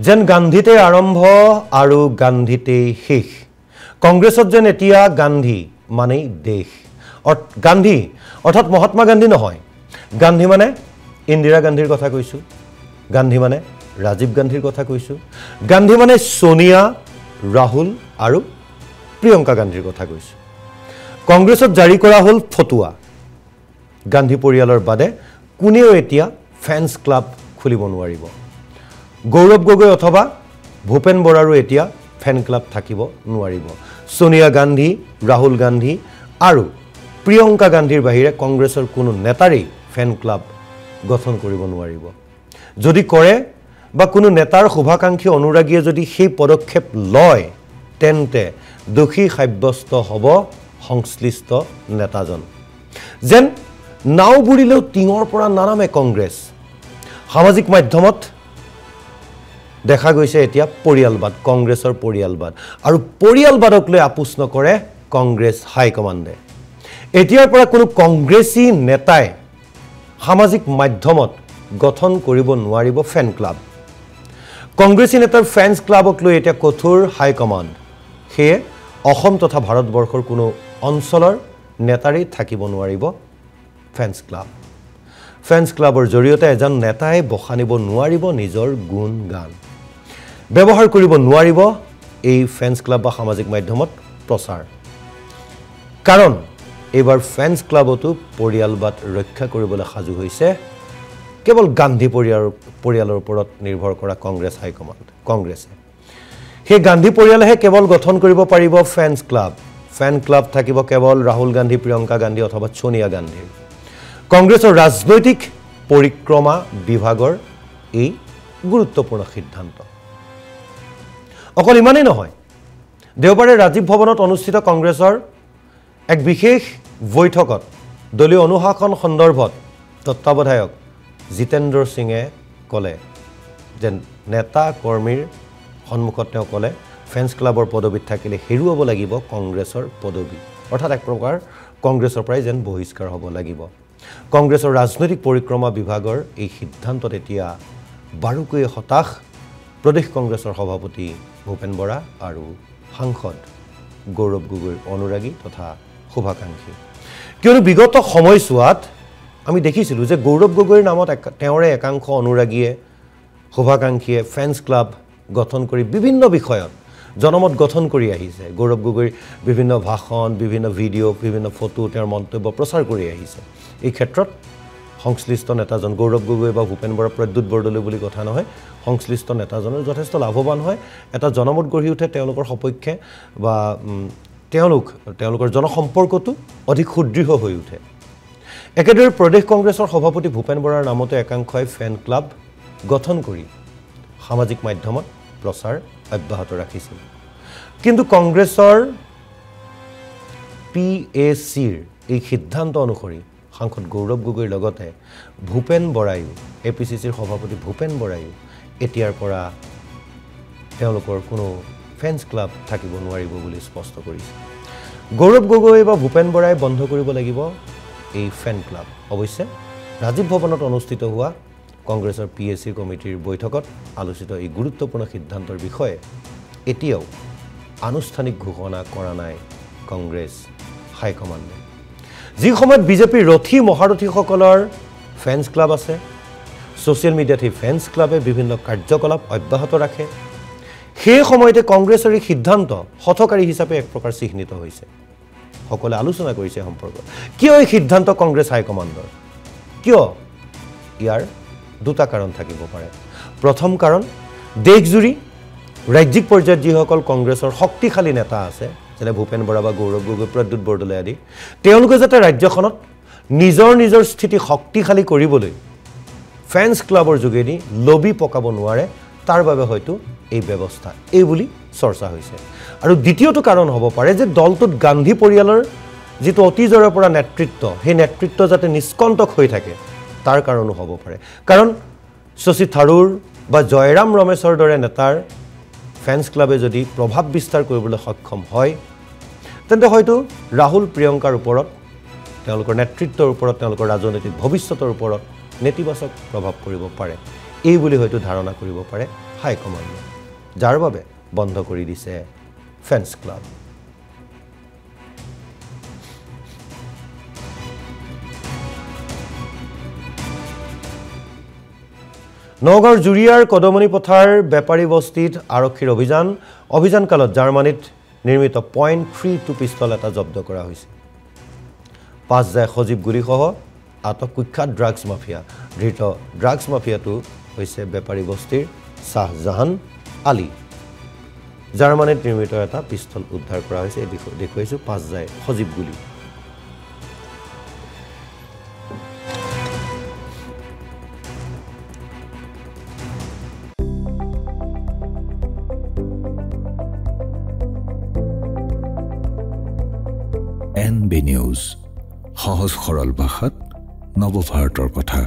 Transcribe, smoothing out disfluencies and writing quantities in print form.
যেন গান্ধীতে আৰম্ভ আৰু গান্ধীতে শেষ কংগ্ৰেছত যেন এতিয়া গান্ধী মানে দেশ গান্ধী অৰ্থাৎ মহাত্মা গান্ধী নহয় গান্ধী মানে ইন্দিৰা গান্ধীৰ কথা কৈছো গান্ধী মানে ৰাজীৱ গান্ধীৰ কথা কৈছো গান্ধী মানে সোনিয়া ৰাহুল আৰু প্ৰিয়ংকা গান্ধীৰ কথা কৈছো কংগ্ৰেছত জাৰি কৰা হল ফটোৱা গান্ধী পৰিয়ালৰ বাদে কোনেও এতিয়া ফ্যান্স ক্লাব খুলিব নোৱাৰিব গৌৰৱ গগৈ অথবা ভূপেন বৰাৰো এতিয়া ফ্যান ক্লাব থাকিব নোৱাৰিব সোনিয়া গান্ধী ৰাহুল গান্ধী আৰু প্ৰিয়ংকা গান্ধীৰ বাহিৰে কংগ্ৰেছৰ কোনো নেতাৰেই ফ্যান ক্লাব গঠন কৰিব নোৱাৰিব যদি কৰে বা কোনো নেতাৰ শুভাকাংক্ষী অনুৰাগীয়ে যদি সেই পদক্ষেপ লয় তেন্তে দোষী সাব্যস্ত হ'ব সংশ্লিষ্ট নেতাজন যেন নাও বুৰিলেও টিঙৰ পৰা নানামে কংগ্ৰেছ সামাজিক মাধ্যমত দেখা গৈছে এতিয়া পৰিয়ালবাদ কংগ্ৰেছৰ পৰিয়ালবাদ আৰু পৰিয়ালবাদক লৈ আপোচ নকৰে কংগ্ৰেছ হাই কমাণ্ডে এতিয়াৰ পৰা কোনো কংগ্ৰেছী নেতাই সামাজিক মাধ্যমত গঠন কৰিব নোৱাৰিব ফ্যান ক্লাব কংগ্ৰেছী নেতাৰ ফ্যান্স ক্লাবক লৈ এতিয়া কঠোৰ হাই কমাণ্ড হে অসম তথা ভাৰতবৰ্ষৰ কোনো অঞ্চলৰ নেতাৰেই থাকিব নোৱাৰিব ফ্যান্স ক্লাব ফ্যান্স ক্লাবৰ জৰিয়তে এজন নেতাই বখানিব নোৱাৰিব নিজৰ গুণ গান ব্যৱহাৰ কৰিব নোৱাৰিব এই ফ্যান্স ক্লাব বা সামাজিক মাধ্যমত প্ৰচাৰ কাৰণ এবাৰ ফ্যান্স ক্লাবতো পৰিয়ালবাদ ৰক্ষা কৰিবলৈ সাজু হৈছে কেৱল গান্ধী পৰিয়ালৰ ওপৰত নিৰ্ভৰ কৰা কংগ্ৰেছ হাই কমাণ্ড কংগ্ৰেছে সেই গান্ধী পৰিয়ালেহে কেৱল গঠন কৰিব পাৰিব ফ্যান ক্লাব থাকিব কেৱল ৰাহুল গান্ধী প্ৰিয়ংকা গান্ধী অথবা সোনিয়া গান্ধী কংগ্ৰেছৰ ৰাজনৈতিক পৰিক্ৰমা বিভাগৰ এই গুৰুত্বপূৰ্ণ সিদ্ধান্ত অকল ইমানেই নহয় দেওবাৰে ৰাজীৱ ভৱনত অনুষ্ঠিত কংগ্ৰেছৰ এক বিশেষ বৈঠকত দলীয় অনুশাসন সন্দৰ্ভত তত্ত্বাৱধায়ক জিতেন্দ্ৰ সিঙে ক'লে যে নেতা কৰ্মীৰ সন্মুখত তেওঁ ক'লে ফ্যান্স ক্লাবৰ পদবীত থাকিলে হেৰুৱাব লাগিব কংগ্ৰেছৰ পদবী অৰ্থাৎ এক প্ৰকাৰ কংগ্ৰেছৰ পৰাই যেন বহিষ্কাৰ হ'ব লাগিব কংগ্ৰেছৰ ৰাজনৈতিক পৰিক্ৰমা বিভাগৰ এই সিদ্ধান্তত এতিয়া বাৰুকৈ হতাশ প্ৰদেশ কংগ্ৰেছৰ সভাপতি ভূপেন বৰা আৰু সাংসদ গৌৰৱ গগৈৰ অনুৰাগী তথা শুভাকাংক্ষী কিয়নো বিগত সময়ছোৱাত আমি দেখিছিলোঁ যে গৌৰৱ গগৈৰ নামত তেওঁৰে একাংশ অনুৰাগীয়ে শুভাকাংক্ষীয়ে ফ্যান্স ক্লাব গঠন কৰি বিভিন্ন বিষয়ত জনমত গঠন কৰি আহিছে গৌৰৱ গগৈৰ বিভিন্ন ভাষণ বিভিন্ন ভিডিঅ' বিভিন্ন ফটো তেওঁৰ মন্তব্য প্ৰচাৰ কৰি আহিছে এই ক্ষেত্ৰত সংশ্লিষ্ট নেতাজন গৌৰৱ গগৈ বা ভূপেন বৰা প্ৰদ্যুৎ বৰদলৈ বুলি কথা নহয় সংশ্লিষ্ট নেতাজনৰ যথেষ্ট লাভৱান হয় এটা জনমত গঢ়ি উঠে তেওঁলোকৰ সপক্ষে বা তেওঁলোকৰ জনসম্পৰ্কটো অধিক সুদৃঢ় হৈ উঠে একেদৰে প্ৰদেশ কংগ্ৰেছৰ সভাপতি ভূপেন বৰাৰ নামতে একাংশই ফ্যান ক্লাব গঠন কৰি সামাজিক মাধ্যমত প্ৰচাৰ অব্যাহত ৰাখিছিল কিন্তু কংগ্ৰেছৰ PACৰ এই সিদ্ধান্ত অনুসৰি সাংসদ গৌৰৱ গগৈৰ লগতে ভূপেন বৰায়ো APCCৰ সভাপতি ভূপেন বৰায়ো এতিয়াৰ পৰা তেওঁলোকৰ কোনো ফ্যান্স ক্লাব থাকিব নোৱাৰিব বুলি স্পষ্ট কৰিছে গৌৰৱ গগৈ বা ভূপেন বৰাই বন্ধ কৰিব লাগিব এই ফ্যান ক্লাব অৱশ্যে ৰাজীৱ ভৱনত অনুষ্ঠিত হোৱা কংগ্ৰেছৰ PAC কমিটিৰ বৈঠকত আলোচিত এই গুৰুত্বপূৰ্ণ সিদ্ধান্তৰ বিষয়ে এতিয়াও আনুষ্ঠানিক ঘোষণা কৰা নাই কংগ্ৰেছ হাই কমাণ্ডে যি সময়ত বিজেপিৰ ৰথী মহাৰথীসকলৰ ফ্যান্স ক্লাব আছে ছ'চিয়েল মিডিয়াত এই ফ্যান্স ক্লাবে বিভিন্ন কাৰ্যকলাপ অব্যাহত ৰাখে সেই সময়তে কংগ্ৰেছৰ এই সিদ্ধান্ত হঠকাৰী হিচাপে এক প্ৰকাৰ চিহ্নিত হৈছে সকলে আলোচনা কৰিছে সম্পৰ্কত কিয় এই সিদ্ধান্ত কংগ্ৰেছ হাই কমাণ্ডৰ কিয় ইয়াৰ দুটা কাৰণ থাকিব পাৰে প্ৰথম কাৰণ দেশজুৰি ৰাজ্যিক পৰ্যায়ত যিসকল কংগ্ৰেছৰ শক্তিশালী নেতা আছে যেনে ভূপেন বৰা বা গৌৰৱ গগৈ প্ৰদ্যুৎ বৰদলৈ আদি তেওঁলোকে যাতে ৰাজ্যখনত নিজৰ স্থিতি শক্তিশালী কৰিবলৈ ফ্যান্স ক্লাবৰ যোগেদি লবি পকাব নোৱাৰে তাৰ বাবে হয়তো এই ব্যৱস্থা এই বুলি চৰ্চা হৈছে আৰু দ্বিতীয়টো কাৰণ হ'ব পাৰে যে দলটোত গান্ধী পৰিয়ালৰ যিটো অতীজৰে পৰা নেতৃত্ব সেই নেতৃত্ব যাতে নিষ্কণ্টক হৈ থাকে তাৰ কাৰণো হ'ব পাৰে কাৰণ শশী থাৰুৰ বা জয়ৰাম ৰমেশৰ দৰে নেতাৰ ফ্যান্স ক্লাবে যদি প্ৰভাৱ বিস্তাৰ কৰিবলৈ সক্ষম হয় তেন্তে হয়তো ৰাহুল প্ৰিয়ংকাৰ ওপৰত তেওঁলোকৰ নেতৃত্বৰ ওপৰত তেওঁলোকৰ ৰাজনৈতিক ভৱিষ্যতৰ ওপৰত নেতিবাচক প্ৰভাৱ পৰিব পাৰে এই বুলি হয়তো ধাৰণা কৰিব পাৰে হাইকমাণ্ডে, যাৰ বাবে বন্ধ কৰি দিছে ফেন্স ক্লাব। নগাঁৱৰ জুৰিয়াৰ কদমনি পথাৰ বেপাৰী বস্তিত আৰক্ষীৰ অভিযানকালত জাৰ্মানীত নিৰ্মিত .32 পিষ্টল এটা জব্দ কৰা হৈছে। 5 যায় সজীৱ গুলীসহ আটক কুখ্যাত ড্ৰাগছ মাফিয়া। ধৃত ড্ৰাগছ মাফিয়াটো হৈছে বেপাৰী বস্তিৰ শ্বাহজাহান আলী। জাৰ্মানীত নিৰ্মিত এটা পিষ্টল উদ্ধাৰ কৰা হৈছে। দেখুৱাইছো 5 যায় সজীৱ গুলী। NB নিউজ, সহজ সৰল ভাষাত নৱভাৰতৰ কথা।